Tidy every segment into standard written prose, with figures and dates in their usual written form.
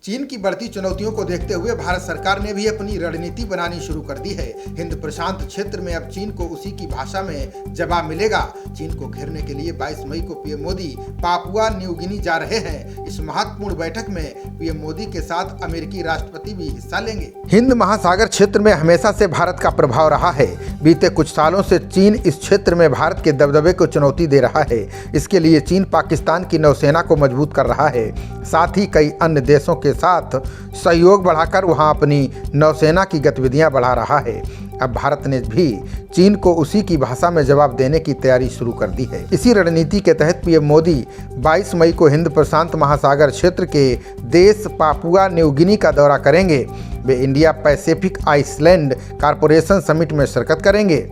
चीन की बढ़ती चुनौतियों को देखते हुए भारत सरकार ने भी अपनी रणनीति बनानी शुरू कर दी है। हिंद प्रशांत क्षेत्र में अब चीन को उसी की भाषा में जवाब मिलेगा। चीन को घेरने के लिए 22 मई को पीएम मोदी पापुआ न्यू गिनी जा रहे हैं। इस महत्वपूर्ण बैठक में पीएम मोदी के साथ अमेरिकी राष्ट्रपति भी हिस्सा लेंगे। हिंद महासागर क्षेत्र में हमेशा से भारत का प्रभाव रहा है। बीते कुछ सालों से चीन इस क्षेत्र में भारत के दबदबे को चुनौती दे रहा है। इसके लिए चीन पाकिस्तान की नौसेना को मजबूत कर रहा है, साथ ही कई अन्य देशों के साथ सहयोग बढ़ाकर वहां अपनी नौसेना की गतिविधियां बढ़ा रहा है। अब भारत ने भी चीन को उसी की भाषा में जवाब देने की तैयारी शुरू कर दी है। इसी रणनीति के तहत पीएम मोदी 22 मई को हिंद प्रशांत महासागर क्षेत्र के देश पापुआ न्यू गिनी का दौरा करेंगे। वे India Pacific island corporation summit में शिरकत करेंगे।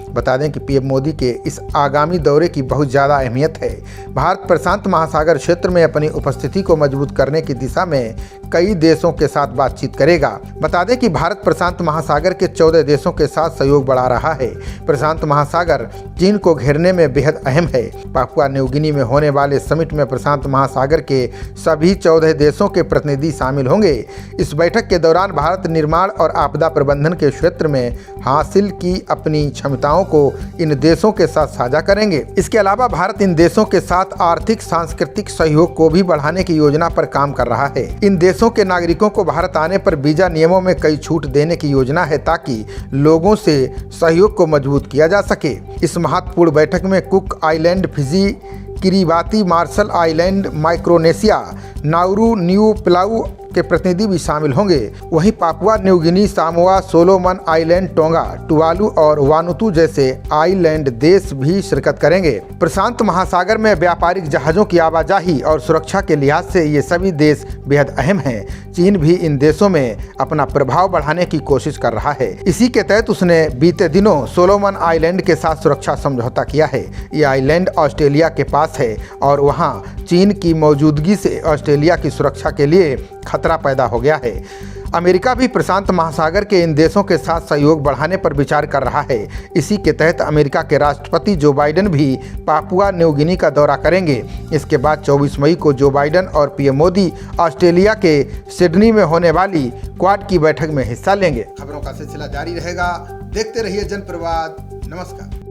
बता दें कि पीएम मोदी के इस आगामी दौरे की बहुत ज़्यादा अहमियत है। भारत प्रशांत महासागर क्षेत्र में अपनी उपस्थिति को मजबूत करने की दिशा में कई देशों के साथ बातचीत करेगा। बता दें कि भारत प्रशांत महासागर के 14 देशों के साथ सहयोग बढ़ा रहा है। प्रशांत महासागर चीन को घेरने में बेहद अहम है। पापुआ न्यू गिनी में होने वाले समिट में प्रशांत महासागर के सभी 14 देशों के प्रतिनिधि शामिल होंगे। इस बैठक के दौरान भारत निर्माण और आपदा प्रबंधन के क्षेत्र में हासिल की अपनी क्षमताओं को इन देशों के साथ साझा करेंगे। इसके अलावा भारत इन देशों के साथ आर्थिक सांस्कृतिक सहयोग को भी बढ़ाने की योजना पर काम कर रहा है। इन देशों के नागरिकों को भारत आने पर वीजा नियमों में कई छूट देने की योजना है, ताकि लोगों से सहयोग को मजबूत किया जा सके। इस महत्वपूर्ण बैठक में Cook island, Fiji, Kiribati, Marshall island, Micronesia, Nauru, new Palau के प्रतिनिधि भी शामिल होंगे। वहीं Papua New Guinea, Samoa, Solomon island, Tonga, Tuvalu और वानुतु जैसे आइलैंड देश भी शिरकत करेंगे। प्रशांत महासागर में व्यापारिक जहाजों की आवाजाही और सुरक्षा के लिहाज से ये सभी देश बेहद अहम हैं। चीन भी इन देशों में अपना प्रभाव बढ़ाने की कोशिश कर रहा है। इसी के तहत उसने बीते दिनों सोलोमन आइलैंड के साथ सुरक्षा समझौता किया है। ये आइलैंड ऑस्ट्रेलिया के पास है और वहाँ चीन की मौजूदगी से ऑस्ट्रेलिया की सुरक्षा के लिए खतरा पैदा हो गया है। अमेरिका भी प्रशांत महासागर के इन देशों के साथ सहयोग बढ़ाने पर विचार कर रहा है। इसी के तहत अमेरिका के राष्ट्रपति जो बाइडेन भी पापुआ न्यू गिनी का दौरा करेंगे। इसके बाद 24 मई को जो बाइडेन और पीएम मोदी ऑस्ट्रेलिया के सिडनी में होने वाली क्वाड की बैठक में हिस्सा लेंगे। खबरों का सिलसिला जारी रहेगा। देखते रहिए जनप्रवाद। नमस्कार।